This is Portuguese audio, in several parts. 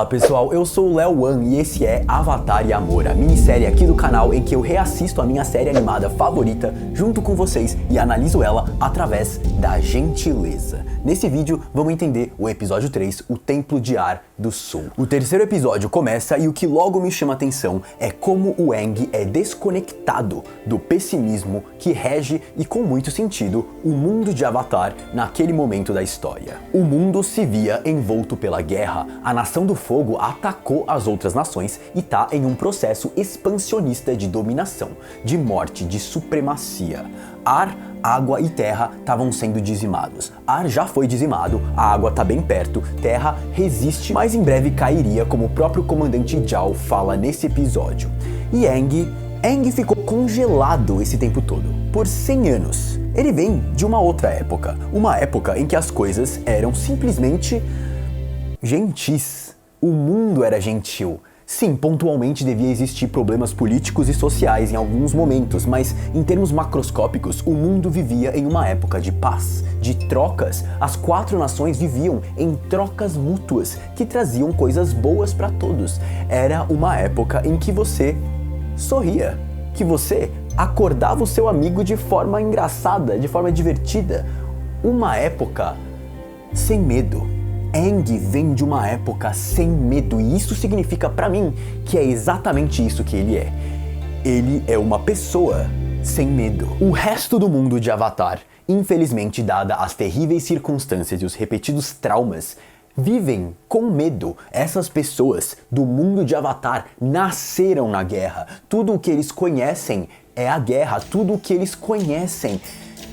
Olá pessoal, eu sou o Léo Wan e esse é Avatar e Amor, a minissérie aqui do canal em que eu reassisto a minha série animada favorita junto com vocês e analiso ela através da gentileza. Nesse vídeo vamos entender o episódio 3, o Templo de Ar do Sul. O terceiro episódio começa e o que logo me chama a atenção é como o Aang é desconectado do pessimismo que rege e com muito sentido o mundo de Avatar naquele momento da história. O mundo se via envolto pela guerra, a Nação do Fogo atacou as outras nações e tá em um processo expansionista de dominação, de morte, de supremacia. Ar, água e terra estavam sendo dizimados. Ar já foi dizimado, a água tá bem perto, terra resiste, mas em breve cairia, como o próprio comandante Zhao fala nesse episódio. E Aang ficou congelado esse tempo todo, por 100 anos. Ele vem de uma outra época, uma época em que as coisas eram simplesmente gentis. O mundo era gentil. Sim, pontualmente devia existir problemas políticos e sociais em alguns momentos, mas em termos macroscópicos, o mundo vivia em uma época de paz, de trocas. As 4 nações viviam em trocas mútuas que traziam coisas boas para todos. Era uma época em que você sorria, que você acordava o seu amigo de forma engraçada, de forma divertida. Uma época sem medo. Aang vem de uma época sem medo e isso significa pra mim que é exatamente isso que ele é. Ele é uma pessoa sem medo. O resto do mundo de Avatar, infelizmente dada as terríveis circunstâncias e os repetidos traumas, vivem com medo. Essas pessoas do mundo de Avatar nasceram na guerra. Tudo o que eles conhecem é a guerra, tudo o que eles conhecem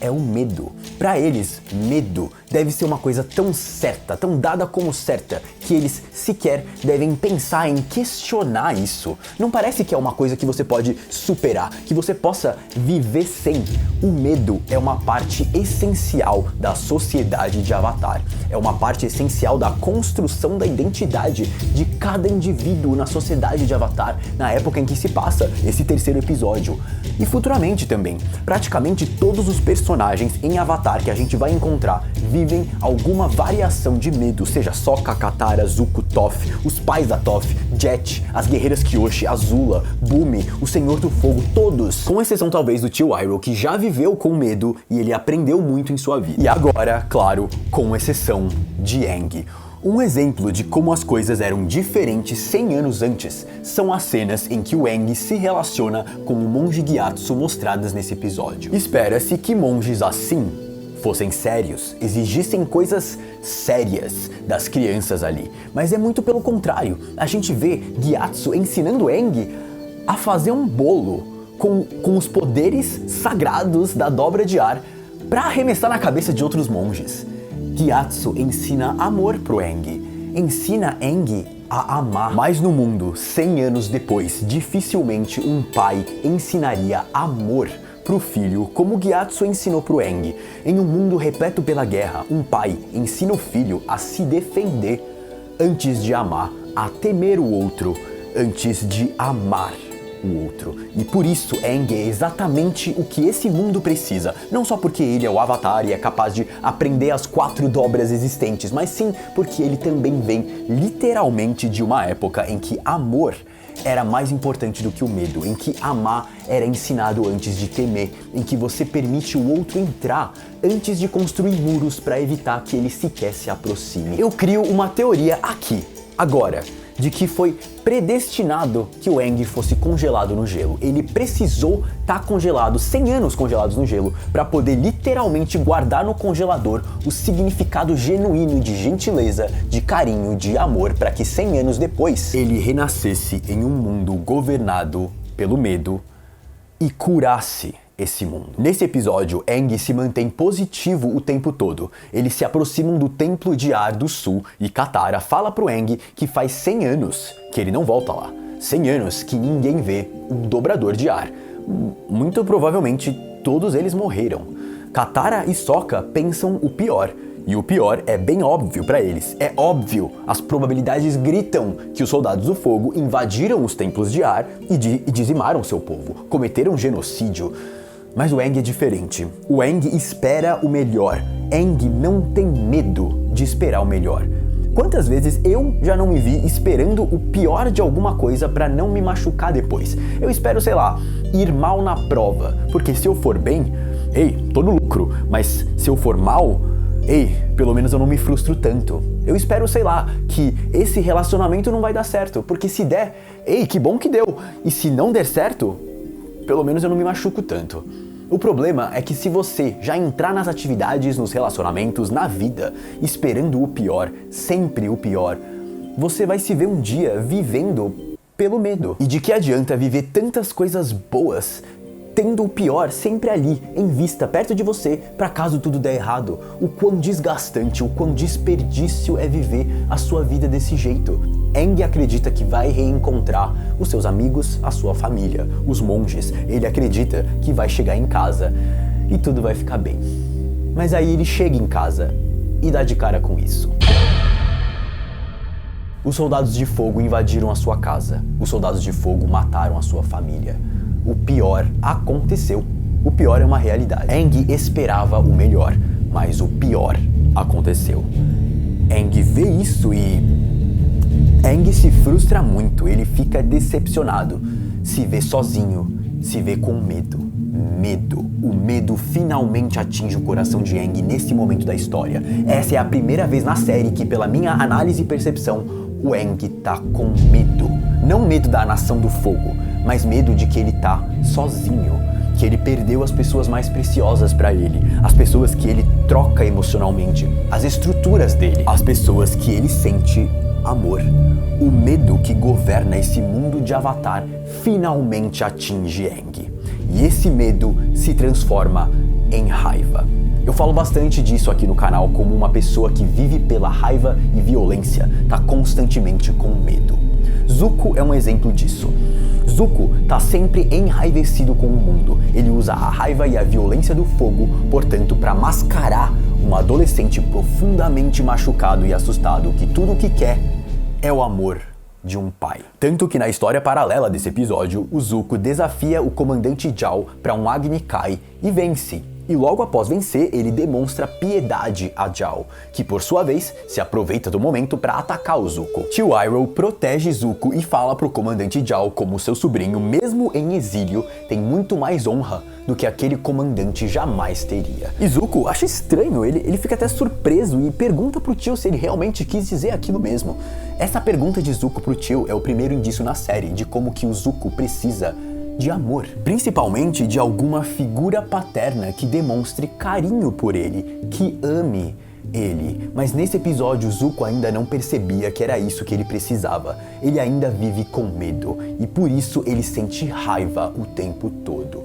é o medo. Para eles, medo deve ser uma coisa tão certa, tão dada como certa, que eles sequer devem pensar em questionar isso. Não parece que é uma coisa que você pode superar, que você possa viver sem. O medo é uma parte essencial da sociedade de Avatar. É uma parte essencial da construção da identidade de cada indivíduo na sociedade de Avatar, na época em que se passa esse terceiro episódio. E futuramente também. Praticamente todos os personagens em Avatar que a gente vai encontrar vivem alguma variação de medo, seja Sokka, Katara, Zuko, Toph, os pais da Toph, Jet, as guerreiras Kyoshi, Azula, Bumi, o Senhor do Fogo, todos, com exceção talvez do tio Iroh, que já viveu com medo e ele aprendeu muito em sua vida. E agora, claro, com exceção de Aang. Um exemplo de como as coisas eram diferentes 100 anos antes são as cenas em que o Aang se relaciona com o monge Gyatso mostradas nesse episódio. Espera-se que monges assim fossem sérios, exigissem coisas sérias das crianças ali, mas é muito pelo contrário. A gente vê Gyatso ensinando Aang a fazer um bolo com os poderes sagrados da dobra de ar para arremessar na cabeça de outros monges. Gyatso ensina amor pro Aang, ensina Aang a amar. Mas no mundo, 100 anos depois, dificilmente um pai ensinaria amor pro filho como Gyatso ensinou pro Aang. Em um mundo repleto pela guerra, um pai ensina o filho a se defender antes de amar, a temer o outro antes de amar o outro. E por isso Aang é exatamente o que esse mundo precisa, não só porque ele é o Avatar e é capaz de aprender as 4 dobras existentes, mas sim porque ele também vem literalmente de uma época em que amor era mais importante do que o medo, em que amar era ensinado antes de temer, em que você permite o outro entrar antes de construir muros para evitar que ele sequer se aproxime. Eu crio uma teoria aqui, agora, de que foi predestinado que o Aang fosse congelado no gelo. Ele precisou estar congelado, 100 anos congelados no gelo, para poder literalmente guardar no congelador o significado genuíno de gentileza, de carinho, de amor, para que 100 anos depois ele renascesse em um mundo governado pelo medo e curasse esse mundo. Nesse episódio, Aang se mantém positivo o tempo todo. Eles se aproximam do Templo de Ar do Sul e Katara fala pro Aang que faz 100 anos que ele não volta lá. 100 anos que ninguém vê um dobrador de ar. Muito provavelmente todos eles morreram. Katara e Sokka pensam o pior. E o pior é bem óbvio para eles. É óbvio, as probabilidades gritam que os soldados do fogo invadiram os templos de ar e dizimaram seu povo, cometeram genocídio. Mas o Aang é diferente. O Aang espera o melhor. Aang não tem medo de esperar o melhor. Quantas vezes eu já não me vi esperando o pior de alguma coisa pra não me machucar depois? Eu espero, sei lá, ir mal na prova, porque se eu for bem, ei, tô no lucro, mas se eu for mal, ei, pelo menos eu não me frustro tanto. Eu espero, sei lá, que esse relacionamento não vai dar certo, porque se der, ei, que bom que deu. E se não der certo, pelo menos eu não me machuco tanto. O problema é que se você já entrar nas atividades, nos relacionamentos, na vida, esperando o pior, sempre o pior, você vai se ver um dia vivendo pelo medo. E de que adianta viver tantas coisas boas, tendo o pior sempre ali, em vista, perto de você, para caso tudo der errado? O quão desgastante, o quão desperdício é viver a sua vida desse jeito. Aang acredita que vai reencontrar os seus amigos, a sua família, os monges. Ele acredita que vai chegar em casa e tudo vai ficar bem. Mas aí ele chega em casa e dá de cara com isso. Os soldados de fogo invadiram a sua casa. Os soldados de fogo mataram a sua família. O pior aconteceu. O pior é uma realidade. Aang esperava o melhor, mas o pior aconteceu. Aang vê isso e Aang se frustra muito, ele fica decepcionado, se vê sozinho, se vê com medo. O medo finalmente atinge o coração de Aang nesse momento da história. Essa é a primeira vez na série que, pela minha análise e percepção, o Aang tá com medo. Não medo da nação do fogo, mas medo de que ele tá sozinho, que ele perdeu as pessoas mais preciosas pra ele, as pessoas que ele troca emocionalmente, as estruturas dele, as pessoas que ele sente amor. O medo que governa esse mundo de Avatar finalmente atinge Aang. E esse medo se transforma em raiva. Eu falo bastante disso aqui no canal como uma pessoa que vive pela raiva e violência, tá constantemente com medo. Zuko é um exemplo disso. Zuko tá sempre enraivecido com o mundo. Ele usa a raiva e a violência do fogo, portanto, para mascarar um adolescente profundamente machucado e assustado que tudo o que quer é o amor de um pai. Tanto que na história paralela desse episódio, o Zuko desafia o comandante Zhao para um Agni Kai e vence. E logo após vencer, ele demonstra piedade a Zhao, que por sua vez se aproveita do momento para atacar o Zuko. Tio Iroh protege Zuko e fala pro comandante Zhao como seu sobrinho, mesmo em exílio, tem muito mais honra do que aquele comandante jamais teria. E Zuko acha estranho, ele fica até surpreso e pergunta pro tio se ele realmente quis dizer aquilo mesmo. Essa pergunta de Zuko pro tio é o primeiro indício na série de como que o Zuko precisa de amor, principalmente de alguma figura paterna que demonstre carinho por ele, que ame ele. Mas nesse episódio Zuko ainda não percebia que era isso que ele precisava. Ele ainda vive com medo e por isso ele sente raiva o tempo todo.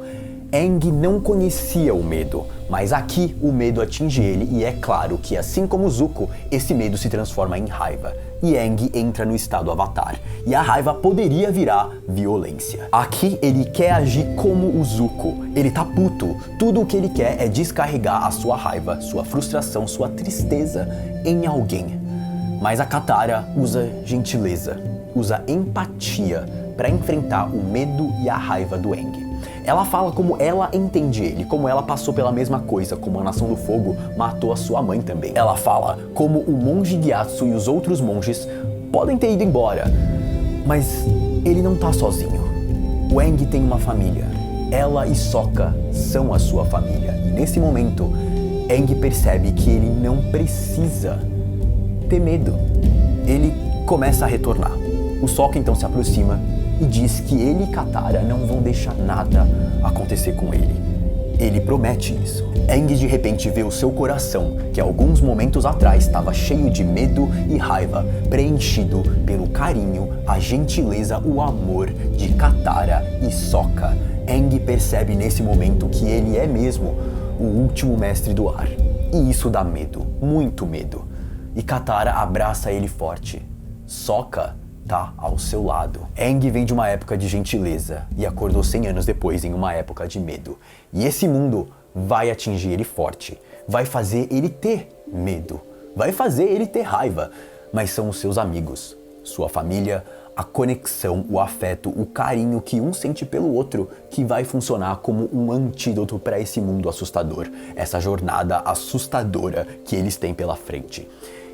Aang não conhecia o medo, mas aqui o medo atinge ele e é claro que assim como Zuko, esse medo se transforma em raiva. E Aang entra no estado Avatar, e a raiva poderia virar violência. Aqui ele quer agir como o Zuko, ele tá puto, tudo o que ele quer é descarregar a sua raiva, sua frustração, sua tristeza em alguém. Mas a Katara usa gentileza, usa empatia para enfrentar o medo e a raiva do Aang. Ela fala como ela entende ele, como ela passou pela mesma coisa, como a Nação do Fogo matou a sua mãe também. Ela fala como o monge Gyatso e os outros monges podem ter ido embora, mas ele não tá sozinho. O Aang tem uma família. Ela e Sokka são a sua família. E nesse momento, Aang percebe que ele não precisa ter medo. Ele começa a retornar. O Sokka então se aproxima e diz que ele e Katara não vão deixar nada acontecer com ele. Ele promete isso. Aang de repente vê o seu coração, que alguns momentos atrás estava cheio de medo e raiva, preenchido pelo carinho, a gentileza, o amor de Katara e Sokka. Aang percebe nesse momento que ele é mesmo o último mestre do ar. E isso dá medo, muito medo. E Katara abraça ele forte. Sokka tá ao seu lado. Aang vem de uma época de gentileza e acordou 100 anos depois em uma época de medo. E esse mundo vai atingir ele forte, vai fazer ele ter medo, vai fazer ele ter raiva, mas são os seus amigos, sua família, a conexão, o afeto, o carinho que um sente pelo outro que vai funcionar como um antídoto para esse mundo assustador, essa jornada assustadora que eles têm pela frente.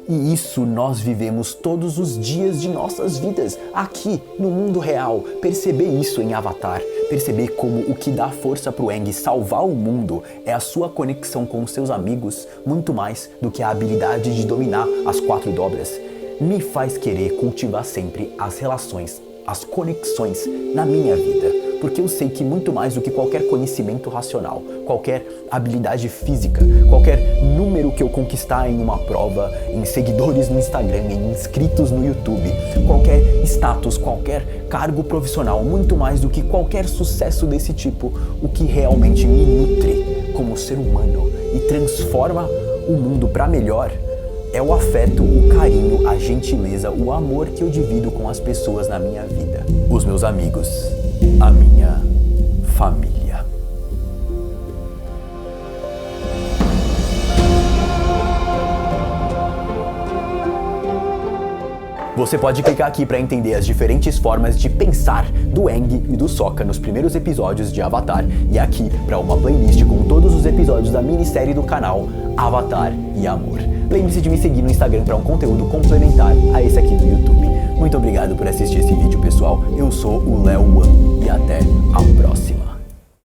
E isso nós vivemos todos os dias de nossas vidas, aqui no mundo real. Perceber isso em Avatar, perceber como o que dá força pro Aang salvar o mundo é a sua conexão com os seus amigos, muito mais do que a habilidade de dominar as 4 dobras, me faz querer cultivar sempre as relações, as conexões na minha vida. Porque eu sei que muito mais do que qualquer conhecimento racional, qualquer habilidade física, qualquer número que eu conquistar em uma prova, em seguidores no Instagram, em inscritos no YouTube, qualquer status, qualquer cargo profissional, muito mais do que qualquer sucesso desse tipo, o que realmente me nutre como ser humano e transforma o mundo para melhor é o afeto, o carinho, a gentileza, o amor que eu divido com as pessoas na minha vida. Os meus amigos, a minha família. Você pode clicar aqui para entender as diferentes formas de pensar do Aang e do Sokka nos primeiros episódios de Avatar, e aqui para uma playlist com todos os episódios da minissérie do canal Avatar e Amor. Lembre-se de me seguir no Instagram para um conteúdo complementar a esse aqui do YouTube. Muito obrigado por assistir esse vídeo, pessoal. Eu sou o Léo Wan e até a próxima.